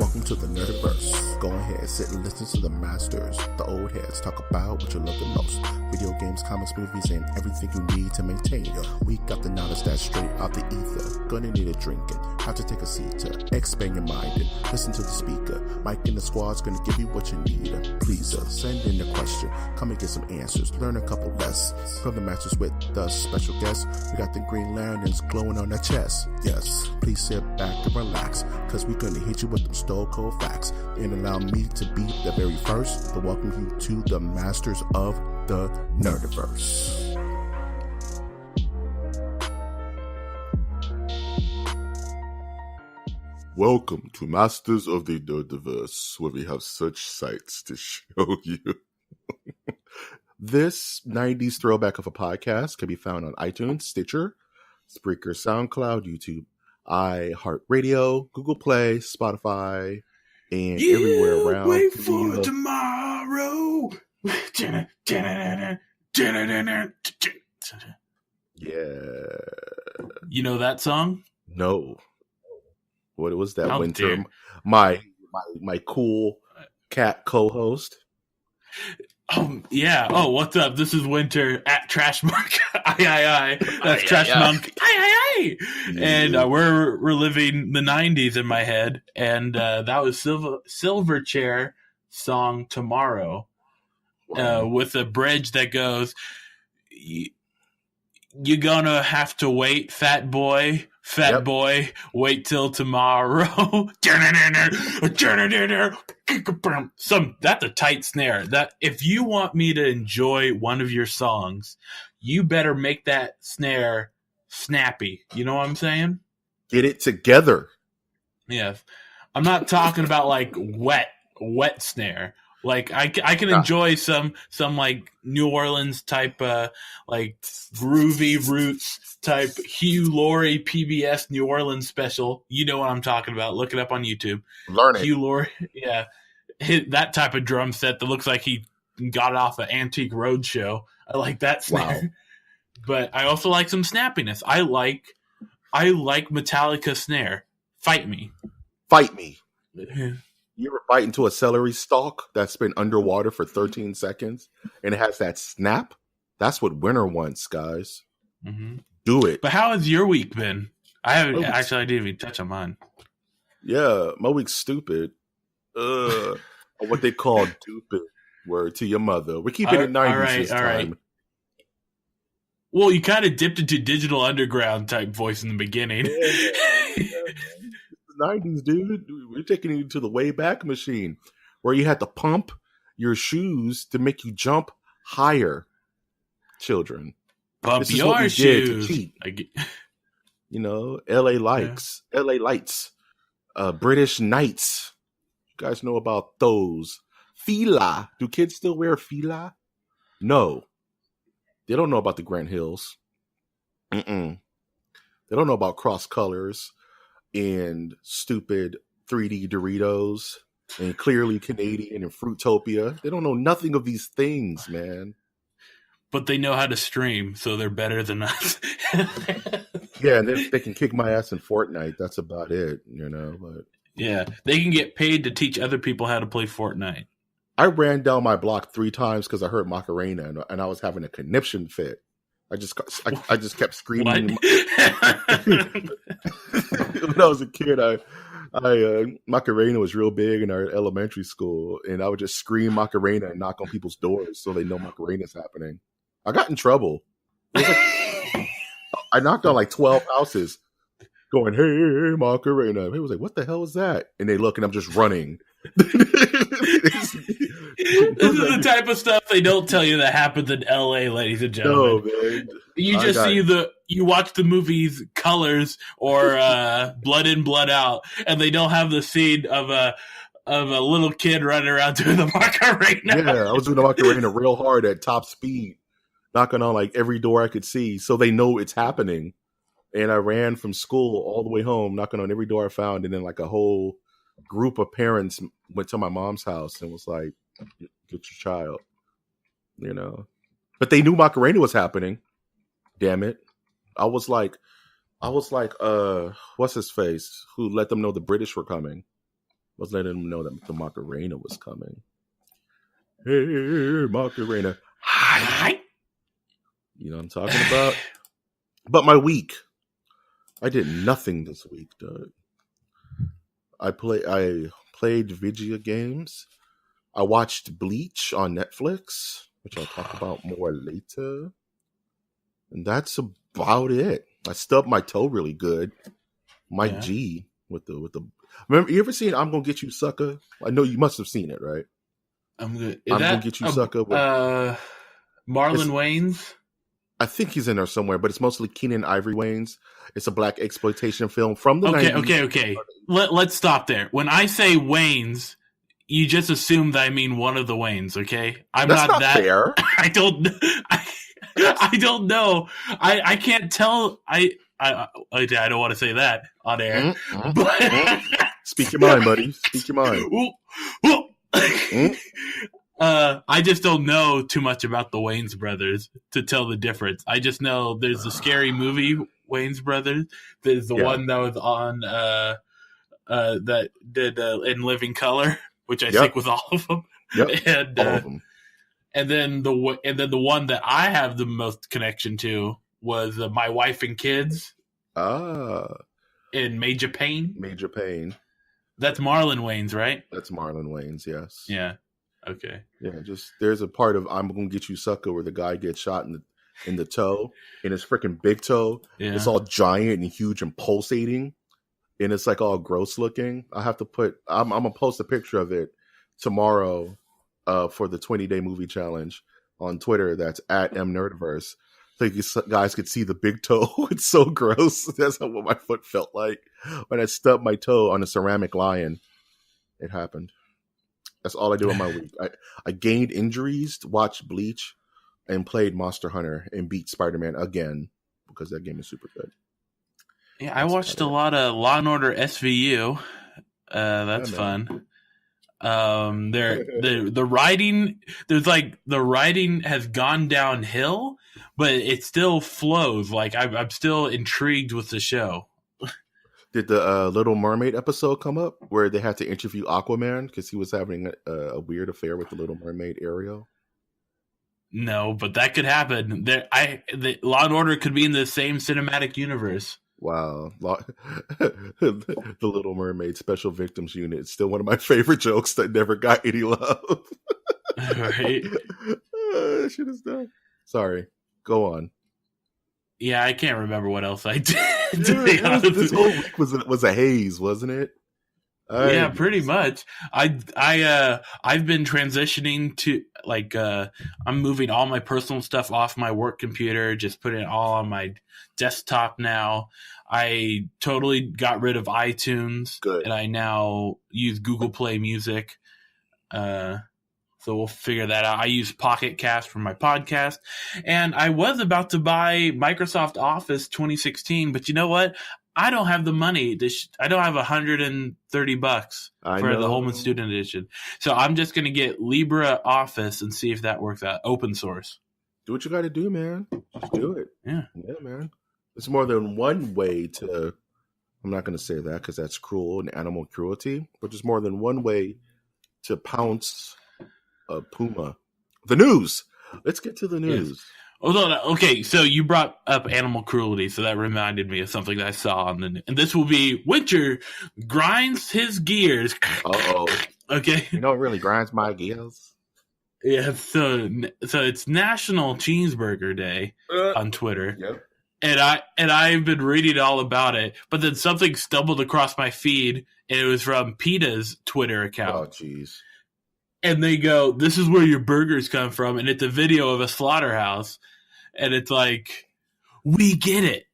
Welcome to the Nerdiverse. Go ahead, sit and listen to the masters, the old heads, talk about what you love the most. Video games, comics, movies, and everything you need to maintain your week. Got the knowledge that's straight out the ether. Gonna need a drink and have to take a seat to expand your mind and listen to the speaker. Mike and the squad's gonna give you what you need. Please send in a question, come and get some answers, learn a couple lessons from the masters with the special guests. We got the green lanterns glowing on their chest. Yes, please sit back and relax, cause we're gonna hit you with them stone cold facts. And allow me to be the very first to welcome you to the masters of the Nerdiverse. Welcome to Masters of the Nerdiverse, where we have such sights to show you. This 90s throwback of a podcast can be found on iTunes, Stitcher, Spreaker, SoundCloud, YouTube, iHeartRadio, Google Play, Spotify, and everywhere around. Wait for tomorrow. Yeah. You know that song? No. What was that? How Winter? dare. My cool cat co-host. Yeah. Oh, what's up? This is Winter at Trash Monk. Aye. That's Trash Monk. Aye. And we're reliving the 90s in my head. And that was Silverchair song Tomorrow. With a bridge that goes, "You gonna have to wait, fat boy, wait till tomorrow." That's a tight snare. That if you want me to enjoy one of your songs, you better make that snare snappy. You know what I'm saying? Get it together. Yeah. I'm not talking about like wet snare. Like I can enjoy some like New Orleans type like groovy roots type Hugh Laurie PBS New Orleans special. You know what I'm talking about. Look it up on YouTube. Learn it. Hugh Laurie, yeah. That type of drum set that looks like he got it off an Antique Roadshow. I like that snare. Wow. But I also like some snappiness. I like Metallica snare. Fight me. You ever bite into a celery stalk that's been underwater for 13 seconds and it has that snap? That's what winter wants, guys. Mm-hmm. Do it. But how has your week been? I didn't even touch on mine. Yeah, my week's stupid. What they call stupid. Word to your mother. We're keeping it 90s this time. Right. Well, you kind of dipped into Digital Underground type voice in the beginning. Yeah. 90s, dude. We're taking you to the Wayback Machine, where you had to pump your shoes to make you jump higher. Children, pump this is your what we shoes. Did to cheat. You know, LA Lights, British Knights. You guys know about those? Fila. Do kids still wear Fila? No, they don't know about the Grant Hills. They don't know about cross colors and stupid 3D Doritos and clearly Canadian and Fruitopia. They don't know nothing of these things, man. But they know how to stream, so they're better than us. Yeah, and they can kick my ass in Fortnite. That's about it, you know. But yeah, they can get paid to teach other people how to play Fortnite. I ran down my block 3 times because I heard Macarena and I was having a conniption fit. I just kept screaming. When I was a kid, Macarena was real big in our elementary school, and I would just scream Macarena and knock on people's doors so they know Macarena's happening. I got in trouble. I knocked on like 12 houses, going, "Hey, Macarena!" He was like, "What the hell is that?" And they look, and I'm just running. This is the type of stuff they don't tell you that happens in LA, ladies and gentlemen. No, man. You just you watch the movies Colors or Blood In, Blood Out, and they don't have the scene of a little kid running around doing the Macarena. Yeah, I was doing the Macarena real hard at top speed, knocking on like every door I could see, so they know it's happening. And I ran from school all the way home, knocking on every door I found, and then like a whole group of parents went to my mom's house and was like, "Get your child," you know. But they knew Macarena was happening. Damn it! I was like, what's his face? Who let them know the British were coming? was letting them know that the Macarena was coming. Hey, Macarena. Hi. You know what I'm talking about? But my week. I did nothing this week, Doug. I played video games. I watched Bleach on Netflix, which I'll talk about more later. And that's about it. I stubbed my toe really good. Mike G with the. Remember, you ever seen "I'm Gonna Get You, Sucker"? I know you must have seen it, right? Gonna Get You, Sucker. With, Marlon Wayans. I think he's in there somewhere, but it's mostly Keenan Ivory Wayans. It's a black exploitation film from the 90s. Okay. Let's stop there. When I say Wayans, you just assume that I mean one of the Wayans. Okay, That's not that fair. I don't know. I can't tell. I don't want to say that on air. But speak your mind, buddy. Speak your mind. I just don't know too much about the Wayans brothers to tell the difference. I just know there's the scary movie Wayans brothers. There's the one that was on that did In Living Color, which I think was all of them. And all of them. And then the one that I have the most connection to was My Wife and Kids. In Major Pain. Major Pain. That's Marlon Wayans, right? That's Marlon Wayans, yes. Yeah. Okay. Yeah, just there's a part of "I'm Gonna Get You, Sucker" where the guy gets shot in the toe, in his freaking big toe. Yeah. It's all giant and huge and pulsating, and it's like all gross looking. I have to I'm gonna post a picture of it tomorrow for the 20-day movie challenge on Twitter. That's at mnerdiverse. So you guys could see the big toe. It's so gross. That's what my foot felt like when I stubbed my toe on a ceramic lion. It happened. That's all I do on my week. I gained injuries, watched Bleach, and played Monster Hunter and beat Spider-Man again because that game is super good. Yeah, I watched a lot of Law and Order SVU. That's fun. The writing, the writing has gone downhill, but it still flows. Like I'm still intrigued with the show. Did the Little Mermaid episode come up where they had to interview Aquaman because he was having a weird affair with the Little Mermaid Ariel? No, but that could happen. The Law and Order could be in the same cinematic universe. Wow. The Little Mermaid Special Victims Unit is still one of my favorite jokes that never got any love. Right? Shit is done. Sorry. Go on. Yeah, I can't remember what else I did. This whole week was a haze, wasn't it? Yeah, pretty much. I've been transitioning to I'm moving all my personal stuff off my work computer, just putting it all on my desktop now. I totally got rid of iTunes. Good. And I now use Google Play Music. So we'll figure that out. I use Pocket Cast for my podcast. And I was about to buy Microsoft Office 2016, but you know what? I don't have the money. I don't have $130 for the Holman Student Edition. So I'm just going to get LibreOffice and see if that works out. Open source. Do what you got to do, man. Just do it. Yeah. Yeah, man. There's more than one way to, I'm not going to say that because that's cruel and animal cruelty, but there's more than one way to pounce a puma. The news. Let's get to the news. Yes. Okay, so you brought up animal cruelty, so that reminded me of something that I saw on the news. And this will be Winter grinds his gears. Uh-oh. Okay. You know what really grinds my gears? Yeah, so it's National Cheeseburger Day on Twitter. Yep. And I've been reading all about it, but then something stumbled across my feed, and it was from PETA's Twitter account. Oh, jeez. And they go, "This is where your burgers come from," and it's a video of a slaughterhouse, and it's like, we get it.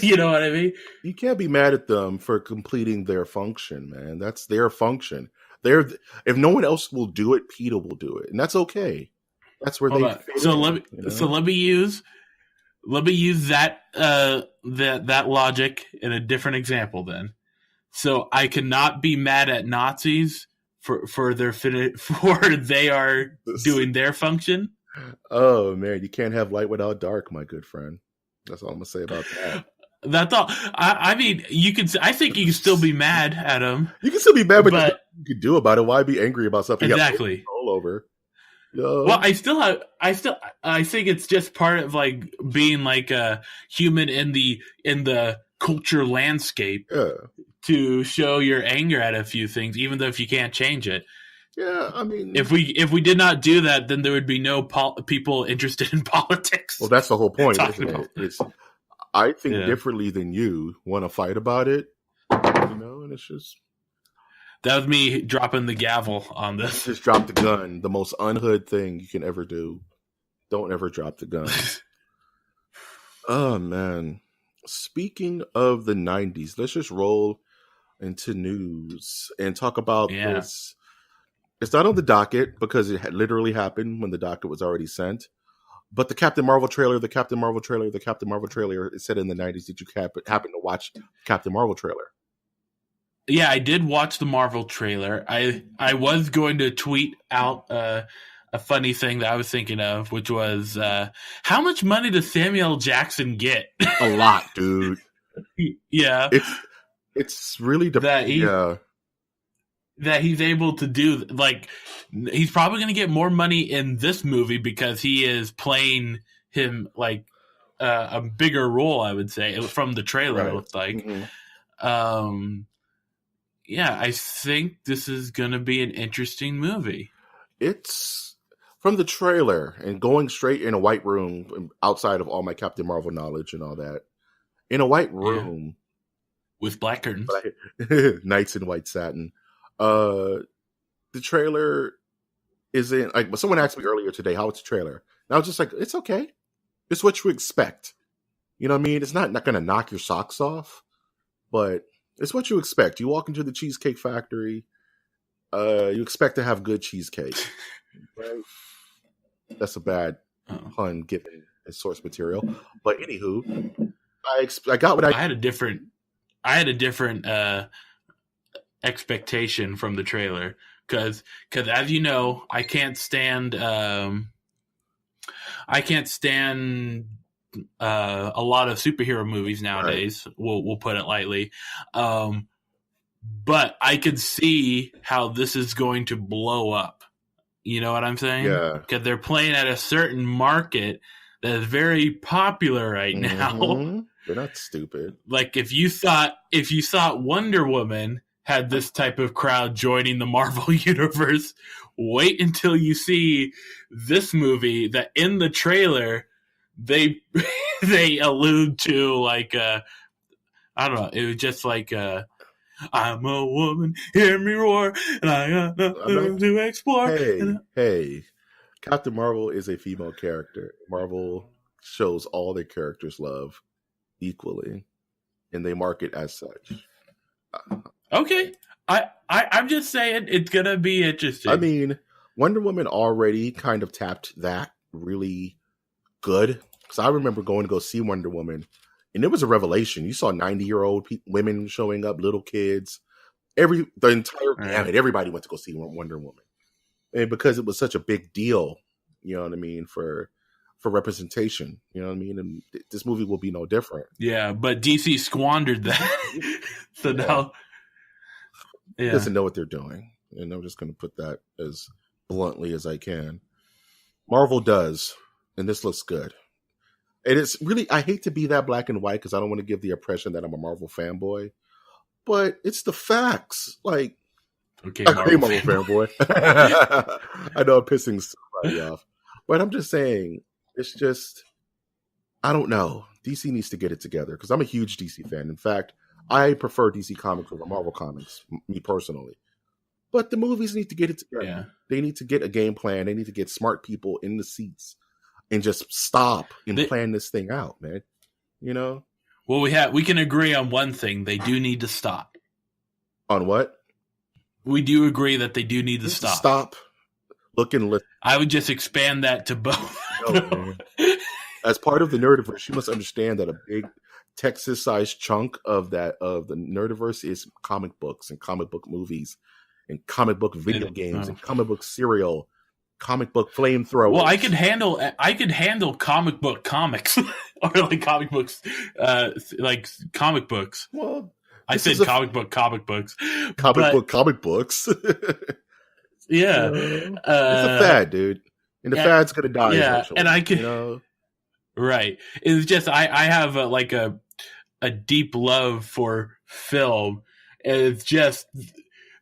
You know what I mean? You can't be mad at them for completing their function, man. That's their function. If no one else will do it, PETA will do it, and that's okay. That's where let me use that that logic in a different example. Then, so I cannot be mad at Nazis for they are doing their function. Oh man, you can't have light without dark, my good friend. That's all I'm gonna say about that. That's all. I mean, you could. I think you can still be mad at him. You can still be mad, but But you can do about it. Why be angry about something you have no exactly. control over? Well, I think it's just part of like being like a human in the culture landscape Yeah. to show your anger at a few things, even though if you can't change it. Yeah, I mean, if we did not do that, then there would be no people interested in politics. Well, that's the whole point, Talking isn't it? about It's I think Yeah. differently than you. Want to fight about it, and it's just That was me dropping the gavel on this. just drop the gun. The most unhood thing you can ever do. Don't ever drop the gun. Oh man. Speaking of the 90s, let's just roll into news and talk about this. It's not on the docket because it had literally happened when the docket was already sent. But the Captain Marvel trailer is set in the 90s. Did you happen to watch Captain Marvel trailer? Yeah, I did watch the Marvel trailer. I was going to tweet out a funny thing that I was thinking of, which was how much money does Samuel L. Jackson get? A lot, dude. Yeah. It's really that he's able to do, like, he's probably going to get more money in this movie because he is playing him like a bigger role, I would say, from the trailer. Right. It looks like. Mm-hmm. Yeah, I think this is going to be an interesting movie. It's from the trailer and going straight in a white room outside of all my Captain Marvel knowledge and all that. In a white room. Yeah. With black curtains. Nights in white satin. The trailer isn't like someone asked me earlier today, how it's a trailer. And I was just like, it's okay. It's what you expect. You know what I mean? It's not gonna knock your socks off, but it's what you expect. You walk into the Cheesecake Factory, you expect to have good cheesecake. Right? That's a bad pun given as source material. But anywho, I got what I had a different expectation from the trailer because as you know, I can't stand a lot of superhero movies nowadays. Right. We'll put it lightly, but I could see how this is going to blow up. You know what I'm saying? Yeah, because they're playing at a certain market that is very popular right now. They're not stupid. Like if you thought Wonder Woman had this type of crowd joining the Marvel universe, wait until you see this movie that in the trailer they allude to like I don't know, it was just like I'm a woman, hear me roar, and I got nothing to explore. Hey, Captain Marvel is a female character. Marvel shows all their characters love equally, and they market as such. Okay, I'm just saying it's gonna be interesting. I mean, Wonder Woman already kind of tapped that really good because I remember going to go see Wonder Woman, and it was a revelation. You saw 90-year-old women showing up, little kids, the entire gamut. Everybody went to go see Wonder Woman, and because it was such a big deal, you know what I mean, for representation, you know what I mean, and this movie will be no different. Yeah, but DC squandered that, so now. Yeah. Doesn't know what they're doing, and I'm just going to put that as bluntly as I can. Marvel does, and this looks good. And it's really, I hate to be that black and white because I don't want to give the impression that I'm a Marvel fanboy, but it's the facts. Like, okay, Marvel fanboy. I know I'm pissing somebody off, but I'm just saying, it's just, I don't know. DC needs to get it together because I'm a huge DC fan. In fact, I prefer DC Comics over Marvel Comics, me personally. But the movies need to get it together. Yeah. They need to get a game plan. They need to get smart people in the seats and just stop and plan this thing out, man. You know? Well, we can agree on one thing. They do need to stop. On what? We do agree that they do need to stop. Stop. Look and listen. I would just expand that to both. No, as part of the Nerdiverse, you must understand that a big Texas-sized chunk of the Nerdiverse is comic books and comic book movies and comic book video games and comic book cereal. comic book flamethrowers. Well, I could handle comic book comics or like comic books, like comic books. Well, I said comic books. Comic books. Yeah, it's a fad, dude, and the fad's gonna die. Yeah, eventually, and I can right. It's just I have a deep love for film, and it's just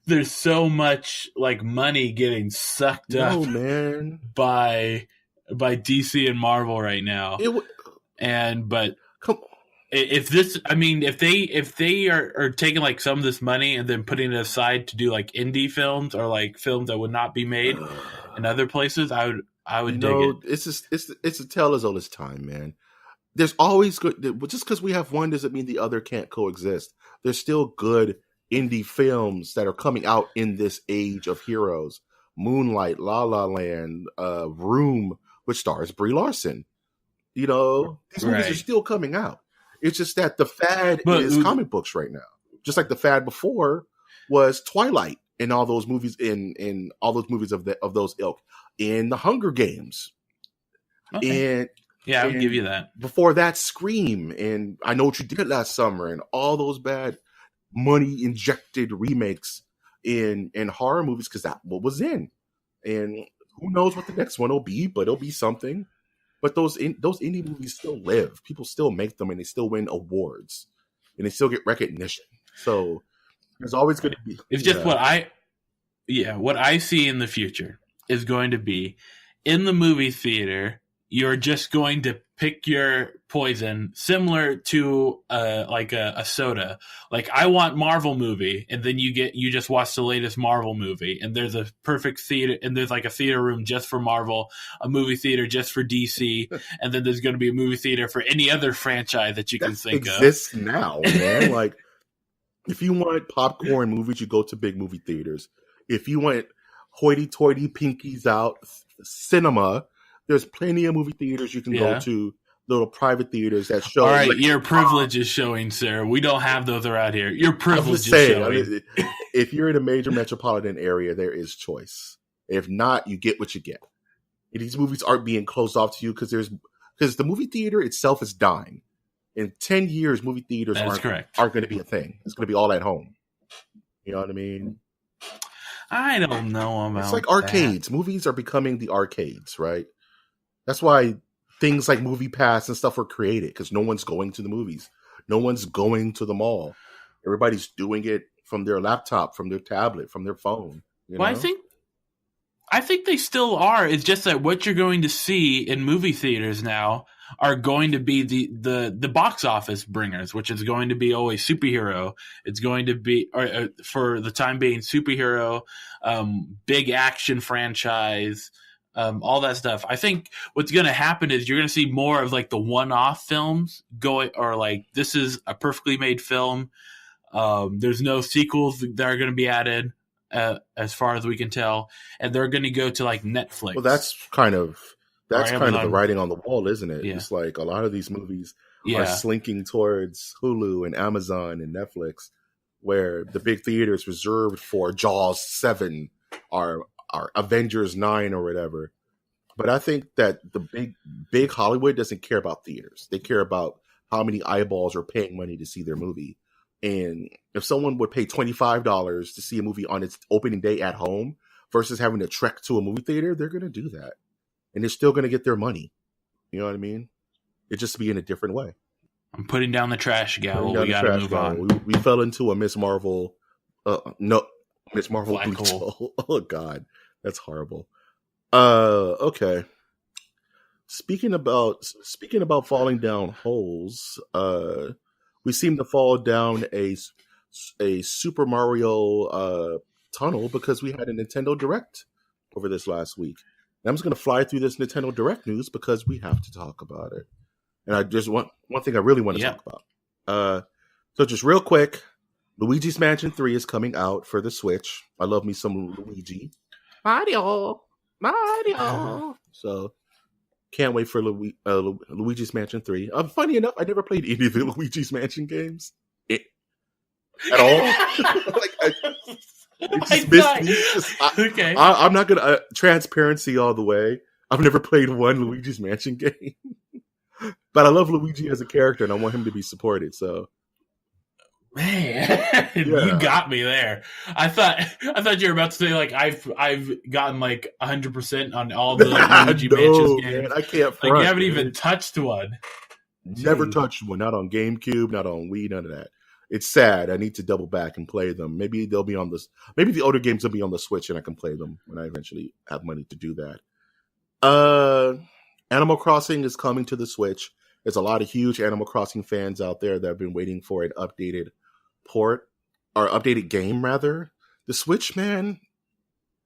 there's so much like money getting sucked up, man, by DC and Marvel right now. But if this, I mean, if they are taking like some of this money and then putting it aside to do like indie films or like films that would not be made in other places, I would dig it. It's a tale as old as time, man. There's always good. Just because we have one doesn't mean the other can't coexist. There's still good indie films that are coming out in this age of heroes. Moonlight, La La Land, Room, which stars Brie Larson. These movies are still coming out. It's just that the fad is comic books right now. Just like the fad before was Twilight and all those movies in all those movies of those ilk. In the Hunger Games. Okay. And I would give you that. Before that, Scream and I Know What You Did Last Summer and all those bad money injected remakes in horror movies because that's what was in. And who knows what the next one will be, but it'll be something. But those indie movies still live. People still make them and they still win awards. And they still get recognition. So there's always going to be. It's just what I see in the future is going to be in the movie theater. You're just going to pick your poison, similar to like a soda. Like I want Marvel movie, and then you just watch the latest Marvel movie, and there's a perfect theater, and there's like a theater room just for Marvel, a movie theater just for DC, and then there's going to be a movie theater for any other franchise that you can think of. Exists now, man. Like if you want popcorn movies, you go to big movie theaters. If you want hoity-toity pinkies out cinema, there's plenty of movie theaters you can go to, little private theaters that show. All right, like, your privilege is showing, sir. We don't have those around here. Your privilege is showing. If you're in a major metropolitan area, there is choice. If not, you get what you get. And these movies aren't being closed off to you because the movie theater itself is dying. In 10 years, movie theaters aren't going to be a thing. It's going to be all at home. You know what I mean? I don't know about It's like arcades. Movies are becoming the arcades, right? That's why things like Movie Pass and stuff were created, because no one's going to the movies. No one's going to the mall. Everybody's doing it from their laptop, from their tablet, from their phone. Well, I think they still are. It's just that what you're going to see in movie theaters now are going to be the box office bringers, which is going to be always superhero. It's going to be, for the time being, superhero, big action franchise, all that stuff. I think what's going to happen is you're going to see more of like the one-off films going, or like this is a perfectly made film. There's no sequels that are going to be added as far as we can tell, and they're going to go to like Netflix. Well, that's kind of the writing on the wall, isn't it? Yeah. It's like a lot of these movies are slinking towards Hulu and Amazon and Netflix, where the big theaters reserved for Jaws 7 are Avengers 9 or whatever. But I think that the big Hollywood doesn't care about theaters. They care about how many eyeballs are paying money to see their movie. And if someone would pay $25 to see a movie on its opening day at home versus having to trek to a movie theater, they're going to do that. And they're still going to get their money. You know what I mean? It just be in a different way. I'm putting down the trash, Gavel. We got to move on. We fell into a Miss Marvel. Miss Marvel black hole. Oh, God. That's horrible. Okay. Speaking about falling down holes, we seem to fall down a Super Mario tunnel because we had a Nintendo Direct over this last week. And I'm just going to fly through this Nintendo Direct news because we have to talk about it. And there's one thing I really want to talk about. So just real quick, Luigi's Mansion 3 is coming out for the Switch. I love me some Luigi. Mario. So can't wait for Luigi's Mansion 3. Funny enough, I never played any of the Luigi's Mansion games at all. It just missed me. Okay. I'm not gonna transparency all the way. I've never played one Luigi's Mansion game, but I love Luigi as a character, and I want him to be supported. So, man, you got me there. I thought you were about to say like I've gotten like 100% on all the Luigi Mansion games. Man, I can't. Like you haven't even touched one. Never touched one. Not on GameCube. Not on Wii. None of that. It's sad. I need to double back and play them. Maybe they'll be on this. Maybe the older games will be on the Switch, and I can play them when I eventually have money to do that. Animal Crossing is coming to the Switch. There's a lot of huge Animal Crossing fans out there that have been waiting for an updated port or updated game. Rather, the Switch, man,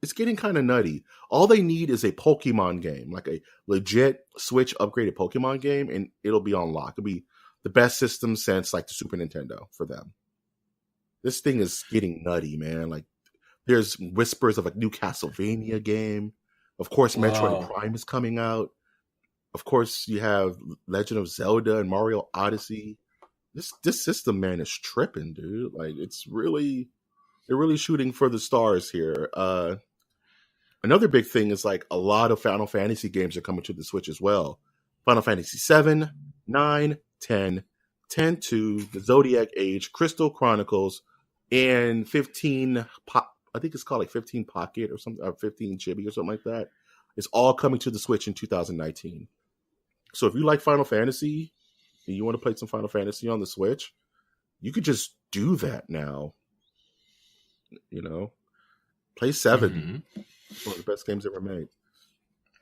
it's getting kind of nutty. All they need is a Pokemon game, like a legit Switch upgraded Pokemon game, and it'll be on lock. It'll be the best system since like the Super Nintendo for them. This thing is getting nutty, man. Like there's whispers of a new Castlevania game. Of course, Metroid Prime is coming out. Of course, you have Legend of Zelda and Mario Odyssey. This system, man, is tripping, dude. Like they're really shooting for the stars here. Another big thing is like a lot of Final Fantasy games are coming to the Switch as well. Final Fantasy 7, 9, 10, 10-2, the Zodiac Age, Crystal Chronicles, and 15 I think it's called like 15 Pocket or something, or 15 Chibi or something like that. It's all coming to the Switch in 2019. So if you like Final Fantasy and you want to play some Final Fantasy on the Switch, you could just do that now. You know, play 7. It's one of the best games ever made.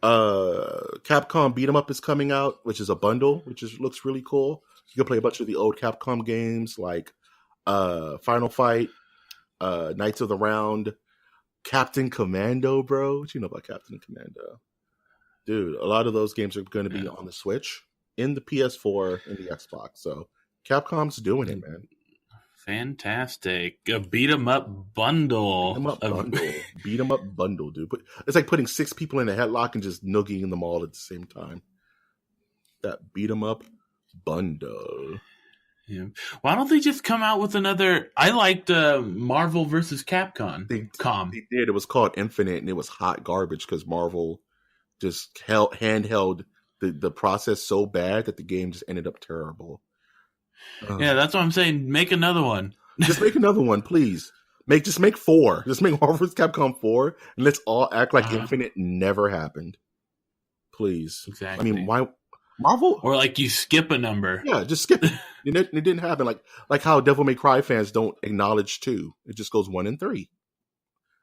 Capcom Beat Em Up is coming out, which is a bundle, looks really cool. You can play a bunch of the old Capcom games like Final Fight, Knights of the Round, Captain Commando, bro. What you know about Captain Commando? Dude, a lot of those games are going to be on the Switch, in the PS4, and the Xbox. So Capcom's doing it, man. Fantastic. A Beat 'em Up bundle. Beat 'em Up bundle, dude. It's like putting 6 people in a headlock and just noogie them all at the same time. That Beat 'em Up bundle. Yeah. Why don't they just come out with another? I liked Marvel versus Capcom. They did. It was called Infinite, and it was hot garbage because Marvel just handheld the process so bad that the game just ended up terrible. Yeah, that's what I'm saying. Make another one. Just make another one, please. Just make 4. Just make Marvel vs. Capcom 4, and let's all act like Infinite never happened. Please. Exactly. I mean, why Marvel? Or like you skip a number. Yeah, just skip it. It didn't happen. Like how Devil May Cry fans don't acknowledge 2. It just goes 1 and 3.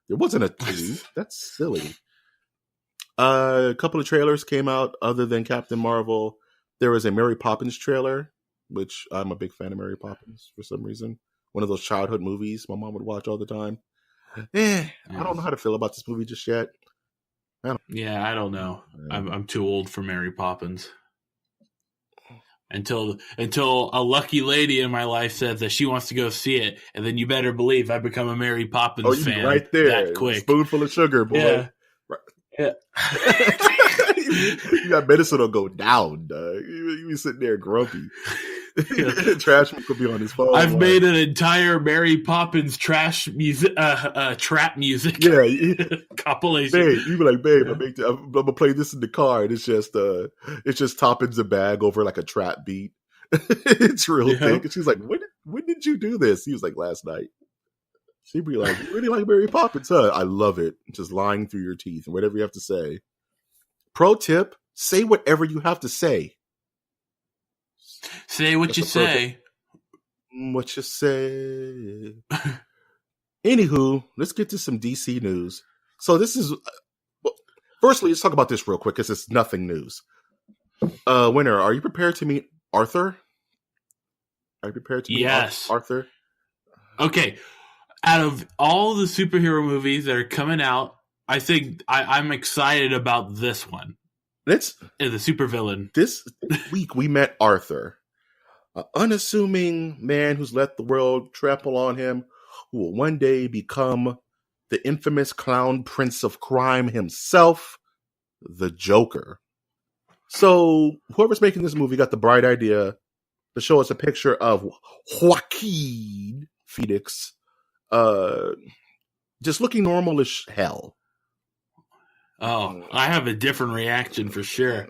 There wasn't a 2. That's silly. A couple of trailers came out other than Captain Marvel. There was a Mary Poppins trailer, which I'm a big fan of Mary Poppins for some reason. One of those childhood movies my mom would watch all the time. I don't know how to feel about this movie just yet. I don't know. I'm too old for Mary Poppins. Until a lucky lady in my life says that she wants to go see it, and then you better believe I become a Mary Poppins fan right there. That quick. Spoonful of sugar, boy. Yeah. Yeah. You got medicine will go down, dog. You be sitting there grumpy. Trashman could be on his phone. I've made an entire Mary Poppins trash music, trap music. Yeah, compilation. Babe, you be like, babe, I'm gonna play this in the car, and it's just Toppins a bag over like a trap beat. It's real thick. And she's like, when did you do this? He was like, last night. She'd be like, you really like Mary Poppins, huh? I love it. Just lying through your teeth and whatever you have to say. Pro tip, say whatever you have to say. Say what you say. What you say. Anywho, let's get to some DC news. So this is... firstly, let's talk about this real quick because it's nothing news. Winner, are you prepared to meet Arthur? Are you prepared to meet Arthur? Okay. Out of all the superhero movies that are coming out, I think I'm excited about this one. The supervillain. This week we met Arthur, an unassuming man who's let the world trample on him, who will one day become the infamous clown prince of crime himself, the Joker. So whoever's making this movie got the bright idea to show us a picture of Joaquin Phoenix, just looking normal as hell. Oh, I have a different reaction for sure.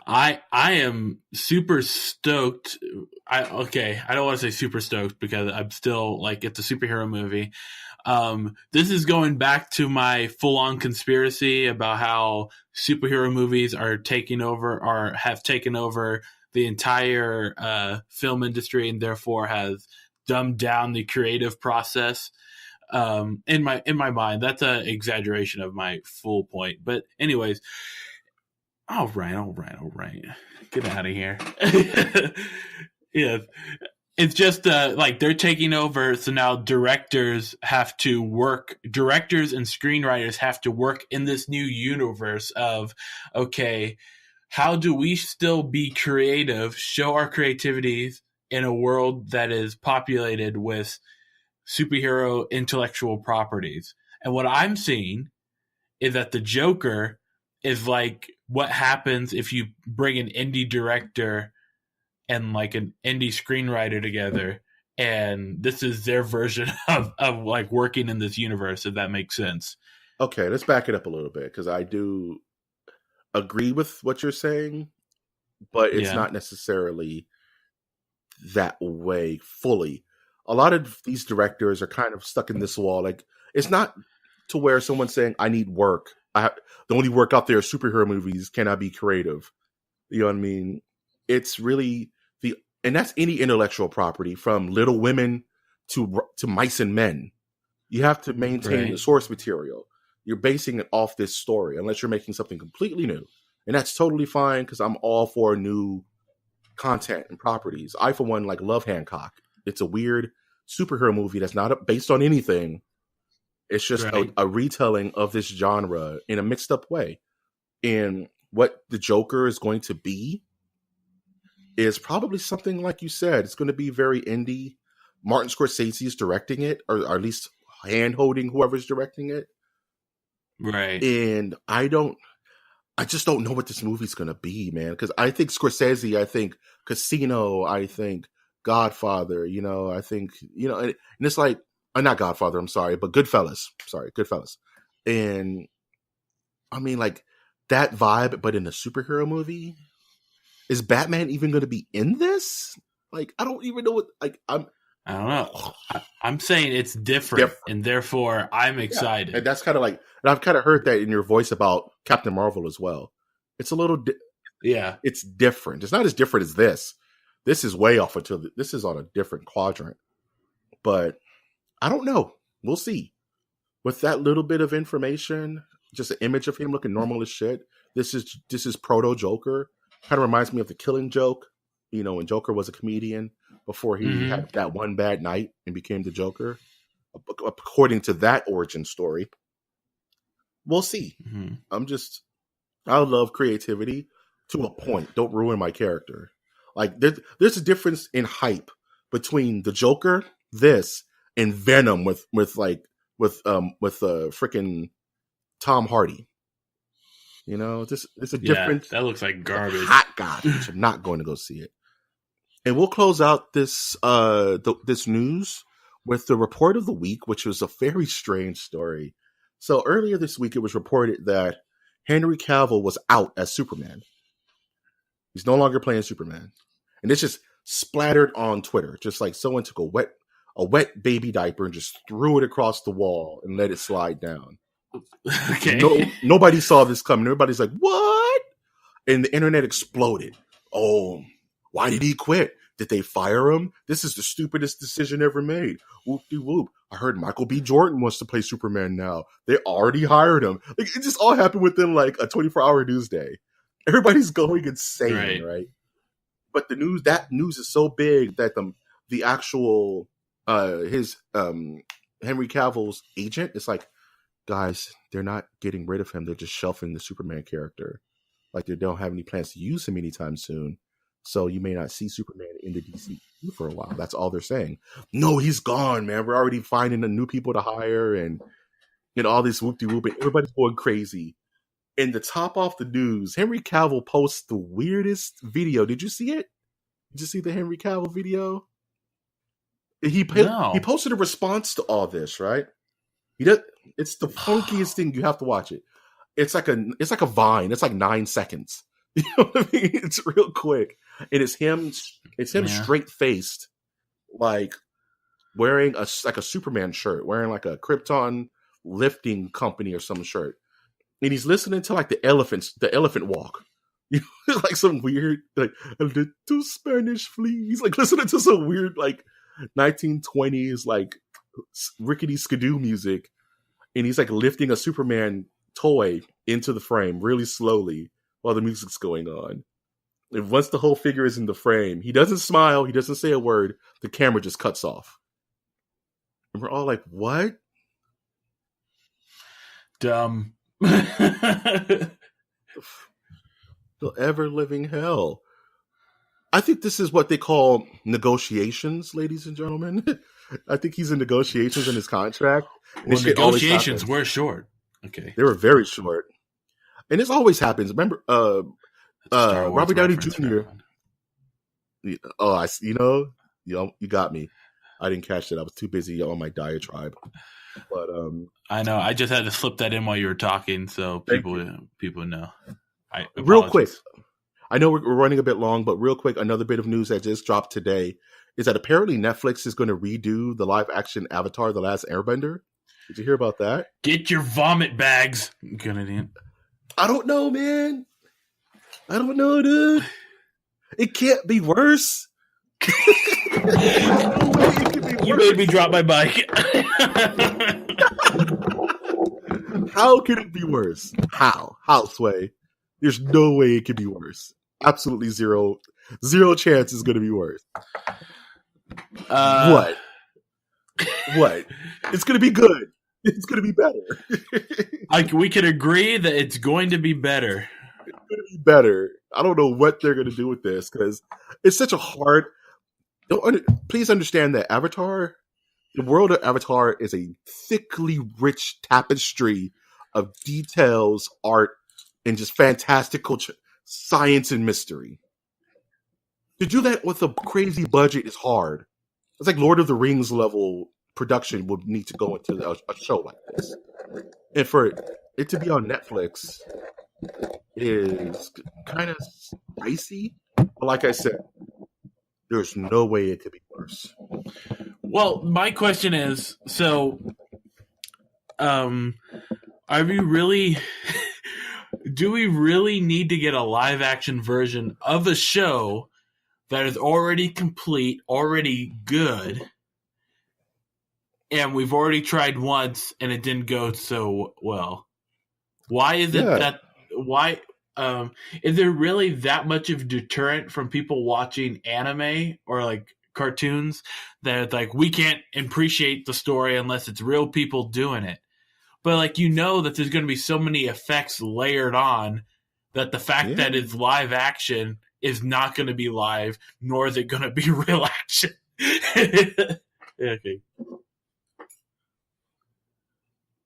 I am super stoked. I don't want to say super stoked because I'm still like, it's a superhero movie. This is going back to my full-on conspiracy about how superhero movies are taking over or have taken over the entire film industry and therefore has dumbed down the creative process. In my mind, that's an exaggeration of my full point. But anyways, all right. Get out of here. Yeah. It's just like they're taking over, so now directors and screenwriters have to work in this new universe of, okay, how do we still be creative, show our creativities in a world that is populated with superhero intellectual properties? And what I'm seeing is that the Joker is like what happens if you bring an indie director and like an indie screenwriter together, and this is their version of like working in this universe, if that makes sense. Okay, let's back it up a little bit, because I do agree with what you're saying, but it's not necessarily that way fully. A lot of these directors are kind of stuck in this wall. Like, it's not to where someone's saying, I need work. The only work out there is superhero movies. Can I be creative? You know what I mean? It's really and that's any intellectual property, from Little Women to Mice and Men. You have to maintain the source material. You're basing it off this story, unless you're making something completely new. And that's totally fine, because I'm all for new content and properties. I, for one, like love Hancock. It's a weird superhero movie that's not based on anything. It's just a retelling of this genre in a mixed up way. And what the Joker is going to be is probably something like you said. It's going to be very indie. Martin Scorsese is directing it, or at least hand-holding whoever's directing it. Right. And I just don't know what this movie's going to be, man. Because I think Scorsese, I think Casino, I think Godfather, I think, and it's like, not Godfather, I'm sorry, but Goodfellas. And I mean, like, that vibe, but in a superhero movie. Is Batman even going to be in this? Like, I don't even know what. Like, I don't know. I'm saying it's different, and therefore I'm excited. Yeah. And that's kind of like, and I've kind of heard that in your voice about Captain Marvel as well. It's a little, it's different. It's not as different as this. This is way off until this is on a different quadrant. But I don't know. We'll see. With that little bit of information, just an image of him looking normal as shit. This is proto Joker. Kind of reminds me of The Killing Joke, when Joker was a comedian before he had that one bad night and became the Joker. According to that origin story, we'll see. I love creativity to a point. Don't ruin my character. Like, there's a difference in hype between the Joker, this, and Venom with freaking Tom Hardy. It's a difference. That looks like garbage. Hot garbage. I'm not going to go see it. And we'll close out this this news with the report of the week, which was a very strange story. So earlier this week, it was reported that Henry Cavill was out as Superman. He's no longer playing Superman, and it's just splattered on Twitter, just like someone took a wet baby diaper and just threw it across the wall and let it slide down. Okay. Nobody saw this coming. Everybody's like, what? And the internet exploded. Oh, why did he quit? Did they fire him? This is the stupidest decision ever made. Whoop-de-whoop. I heard Michael B. Jordan wants to play Superman now. They already hired him. Like, it just all happened within like a 24-hour news day. Everybody's going insane, right? But that news is so big that the actual his Henry Cavill's agent is like, guys, they're not getting rid of him. They're just shelving the Superman character. Like, they don't have any plans to use him anytime soon. So you may not see Superman in the DCU for a while. That's all they're saying. No, he's gone, man. We're already finding the new people to hire and all this whoop-de-whoop. And everybody's going crazy. And to top off the news, Henry Cavill posts the weirdest video. Did you see it? Did you see the Henry Cavill video? He posted a response to all this, right? It's the funkiest thing. You have to watch it. It's like a Vine. It's like 9 seconds. You know what I mean? It's real quick, and it's him. It's him straight faced, like wearing a Superman shirt, wearing like a Krypton lifting company or some shirt, and he's listening to like the elephant walk. You know, like some weird like a little Spanish flea. He's like listening to some weird like 1920s like rickety skidoo music, and he's like lifting a Superman toy into the frame really slowly while the music's going on. And once the whole figure is in the frame, he doesn't smile, he doesn't say a word, the camera just cuts off. And we're all like, what? Dumb. The ever living hell. I think this is what they call negotiations, ladies and gentlemen. I think he's in negotiations in his contract. Well, negotiations were short. Okay. They were very short. And this always happens. Remember, Robert Downey Jr. Oh, you got me. I didn't catch it. I was too busy on my diatribe. But I know. I just had to slip that in while you were talking, so people know. Real quick, I know we're running a bit long, but real quick, another bit of news that just dropped today is that apparently Netflix is going to redo the live action Avatar: The Last Airbender. Did you hear about that? Get your vomit bags. I don't know, man. I don't know, dude. It can't be worse. You made me drop my bike. How can it be worse? How, Sway? There's no way it can be worse. Absolutely zero chance it's going to be worse. What? It's going to be good. It's going to be better. We can agree that it's going to be better. It's going to be better. I don't know what they're going to do with this because it's such a hard. Please understand that Avatar, the world of Avatar, is a thickly rich tapestry of details, art, and just fantastical science and mystery. To do that with a crazy budget is hard. It's like Lord of the Rings level production would need to go into a show like this. And for it to be on Netflix is kind of spicy. But like I said, there's no way it could be worse. Well, my question is, so, are we really... do we really need to get a live action version of a show that is already complete, already good, and we've already tried once and it didn't go so well? Why is it that? Why is there really that much of deterrent from people watching anime or like cartoons that like we can't appreciate the story unless it's real people doing it? But like that there's going to be so many effects layered on that the fact that it's live action is not going to be live, nor is it going to be real action. Okay.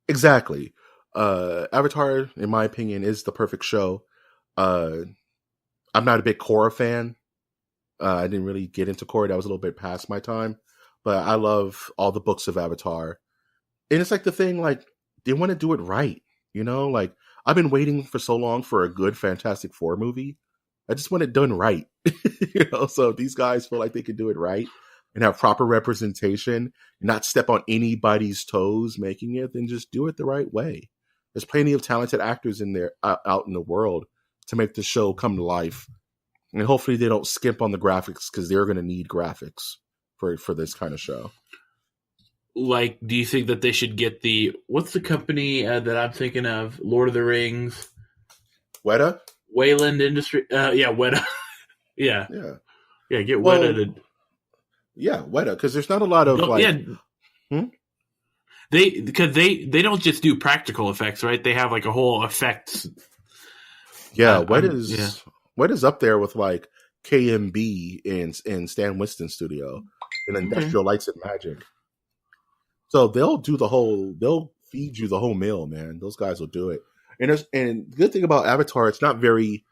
Exactly. Avatar, in my opinion, is the perfect show. I'm not a big Korra fan. I didn't really get into Korra. That was a little bit past my time. But I love all the books of Avatar. And it's like the thing, like, they want to do it right. You know, like, I've been waiting for so long for a good Fantastic Four movie. I just want it done right. So if these guys feel like they can do it right and have proper representation, not step on anybody's toes making it, then just do it the right way. There's plenty of talented actors in there out in the world to make the show come to life. And hopefully they don't skimp on the graphics because they're going to need graphics for this kind of show. Like, do you think that they should get what's the company that I'm thinking of? Lord of the Rings? Weta? Wayland Industry? Weta. Yeah, get Weta to... Yeah, Weta, because there's not a lot of, Because they don't just do practical effects, right? They have, like, a whole effects... Yeah, Weta's up there with, like, KMB and Stan Winston Studio and Industrial Lights and Magic. So they'll feed you the whole meal, man. Those guys will do it. And the good thing about Avatar, it's not very,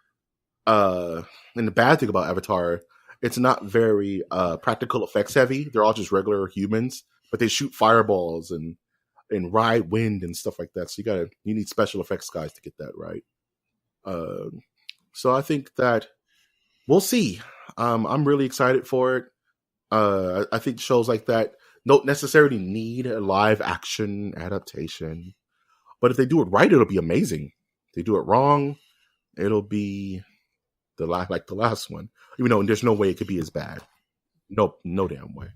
and the bad thing about Avatar, it's not very practical effects heavy. They're all just regular humans, but they shoot fireballs and and ride wind and stuff like that. So you need special effects guys to get that right. So I think that we'll see. I'm really excited for it. I think shows like that don't necessarily need a live action adaptation, but if they do it right, it'll be amazing. If they do it wrong, it'll be like the last one. Even though there's no way it could be as bad. Nope, no damn way.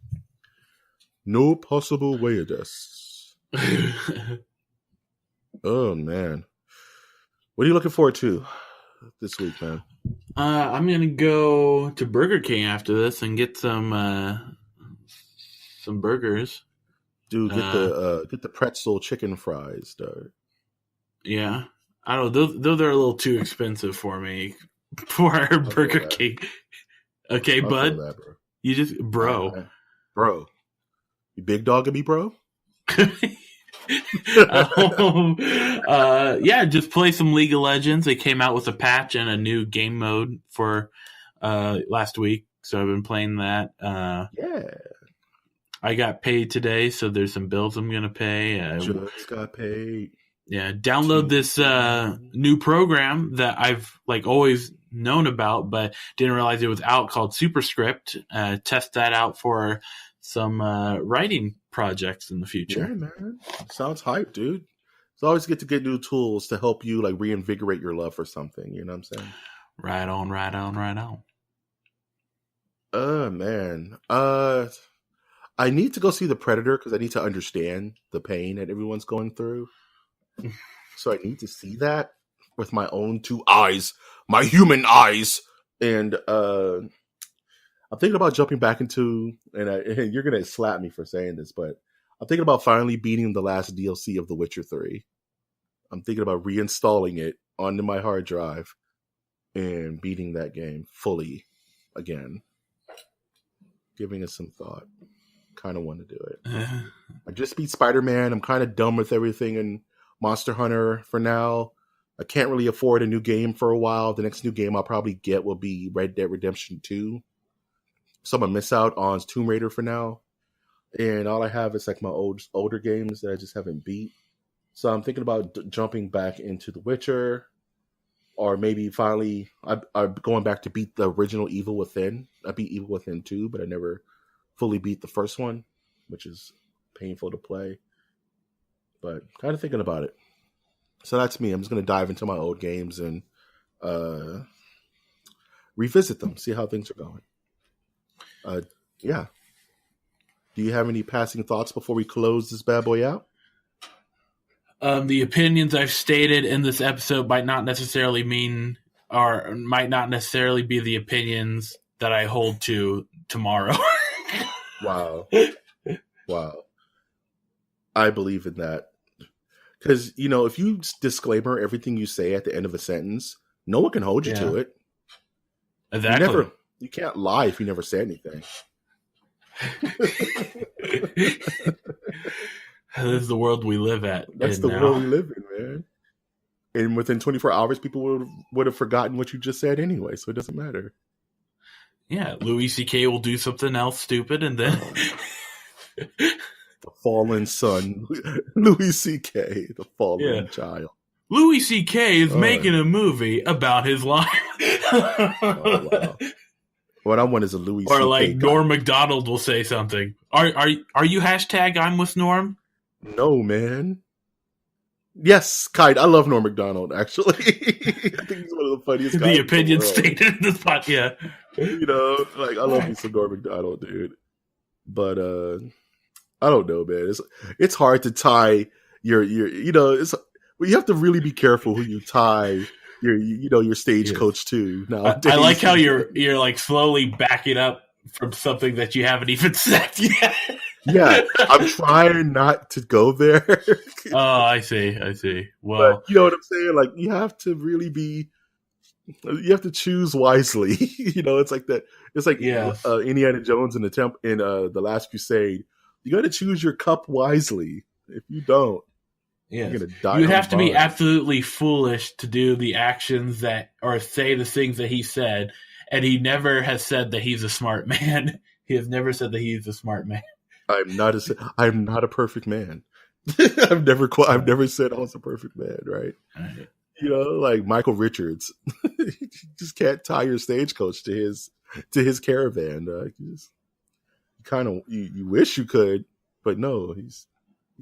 No possible way of this. Oh man, what are you looking forward to this week, man? I'm gonna go to Burger King after this and get some burgers. Dude, get the pretzel chicken fries, dog. Yeah, I don't know. Those are a little too expensive for me for Burger King. Okay, bud. That, bro. You just bro. You big dog at me, bro. Yeah, just play some League of Legends. They came out with a patch and a new game mode for last week, so I've been playing that. Yeah, I got paid today, so there's some bills I'm gonna pay. Just got paid. Yeah, download this new program that I've always known about, but didn't realize it was out, called Superscript. Test that out for some writing projects in the future. Yeah, man. Sounds hype, dude. It's always good to get new tools to help you reinvigorate your love for something. You know what I'm saying? Right on. Man. I need to go see The Predator because I need to understand the pain that everyone's going through. So I need to see that with my own two eyes, my human eyes. And I'm thinking about jumping back into, and you're going to slap me for saying this, but I'm thinking about finally beating the last DLC of The Witcher 3. I'm thinking about reinstalling it onto my hard drive and beating that game fully again. Giving it some thought. Kind of want to do it. I just beat Spider-Man. I'm kind of done with everything in Monster Hunter for now. I can't really afford a new game for a while. The next new game I'll probably get will be Red Dead Redemption 2. So I'm going to miss out on Tomb Raider for now. And all I have is my older games that I just haven't beat. So I'm thinking about jumping back into The Witcher. Or maybe finally I'm going back to beat the original Evil Within. I beat Evil Within 2, but I never fully beat the first one, which is painful to play. But kind of thinking about it. So that's me. I'm just going to dive into my old games and revisit them, see how things are going. Yeah. Do you have any passing thoughts before we close this bad boy out? The opinions I've stated in this episode might not necessarily be the opinions that I hold to tomorrow. Wow. I believe in that. Because, if you disclaimer everything you say at the end of a sentence, no one can hold you to it. Exactly. You can't lie if you never say anything. This is the world we live at. That's the world we live in, man. And within 24 hours, people would have forgotten what you just said anyway, so it doesn't matter. Yeah, Louis C.K. will do something else stupid, and then... The fallen son. Louis C.K., the fallen child. Louis C.K. is making a movie about his life. Oh, wow. What I want is a Louis C.K. Or Norm Macdonald will say something. Are you hashtag I'm with Norm? No, man. Yes, Kite. I love Norm Macdonald, actually. I think he's one of the funniest guys. The opinion stated in this podcast, yeah. I love me some Norm Macdonald, dude. But I don't know, man. It's hard to tie your you have to really be careful who you tie your stagecoach to nowadays. I like how you're slowly backing up from something that you haven't even said yet. Yeah, I'm trying not to go there. Oh, I see. Well, but you know what I'm saying? You have to really you have to choose wisely. It's like that. It's like Indiana Jones in the Last Crusade. You got to choose your cup wisely. If you don't, you're gonna die. You have to be absolutely foolish to do the actions or say the things that he said. And he never has said that he's a smart man. He has never said that he's a smart man. I'm not a perfect man. I've never said I was a perfect man, right? Right. You know, like Michael Richards, you just can't tie your stagecoach to his caravan. You kind of you wish you could, but no, he's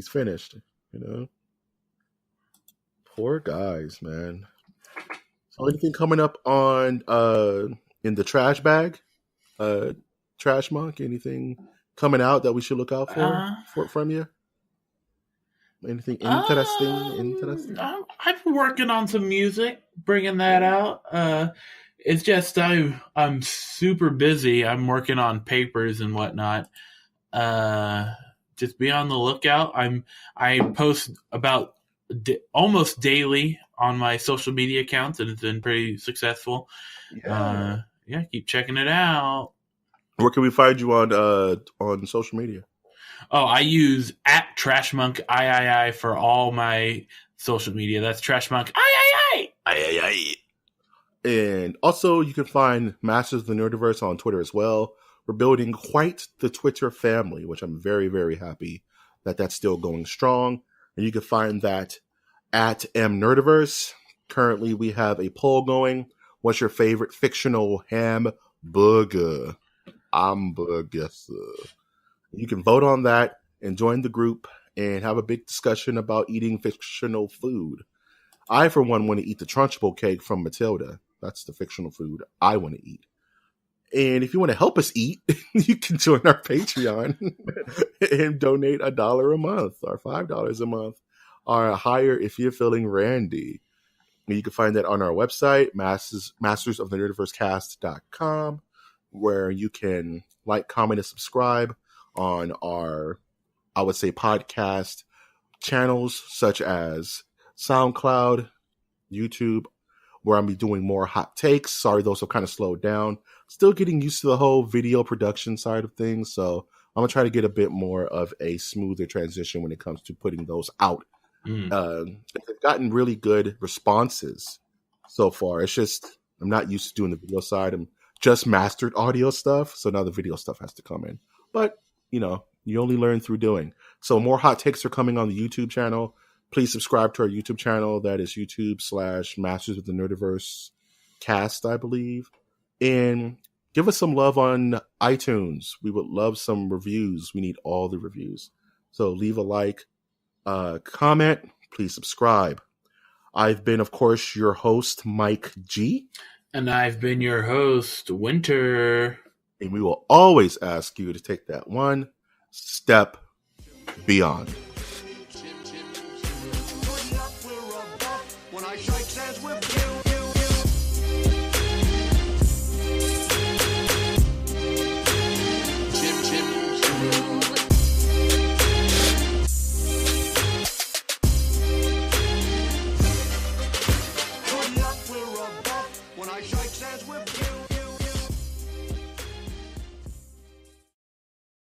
finished. You know, poor guys, man. So anything coming up on in the trash bag, Trash Monk? Anything coming out that we should look out for from you? Anything interesting? I'm working on some music, bringing that out. It's just I'm super busy. I'm working on papers and whatnot. Just be on the lookout. I post about almost daily on my social media accounts, and it's been pretty successful. Yeah, keep checking it out. Where can we find you on social media? Oh, I use @TrashMonk III for all my social media. That's TrashMonk III. And also, you can find Masters of the Nerdiverse on Twitter as well. We're building quite the Twitter family, which I'm very, very happy that that's still going strong. And you can find that at @MNerdiverse. Currently, we have a poll going. What's your favorite fictional hamburger? Hamburger. You can vote on that and join the group and have a big discussion about eating fictional food. I, for one, want to eat the Trunchbull cake from Matilda. That's the fictional food I want to eat. And if you want to help us eat, you can join our Patreon and donate $1 a month or $5 a month or higher if you're feeling randy. And you can find that on our website, mastersofthenerdiversecast.com, where you can like, comment, and subscribe on our, I would say, podcast channels such as SoundCloud, YouTube, where I'm be doing more hot takes. Sorry, those have kind of slowed down. Still getting used to the whole video production side of things, so I'm gonna try to get a bit more of a smoother transition when it comes to putting those out. They've gotten really good responses so far. It's just I'm not used to doing the video side. I'm just mastered audio stuff, so now the video stuff has to come in. But you know, you only learn through doing. So more hot takes are coming on the YouTube channel. Please subscribe to our YouTube channel. That is YouTube/Masters of the Nerdiverse Cast, I believe. And give us some love on iTunes. We would love some reviews. We need all the reviews. So leave a like, comment, please subscribe. I've been, of course, your host, Mike G. And I've been your host, Winter. And we will always ask you to take that one step beyond.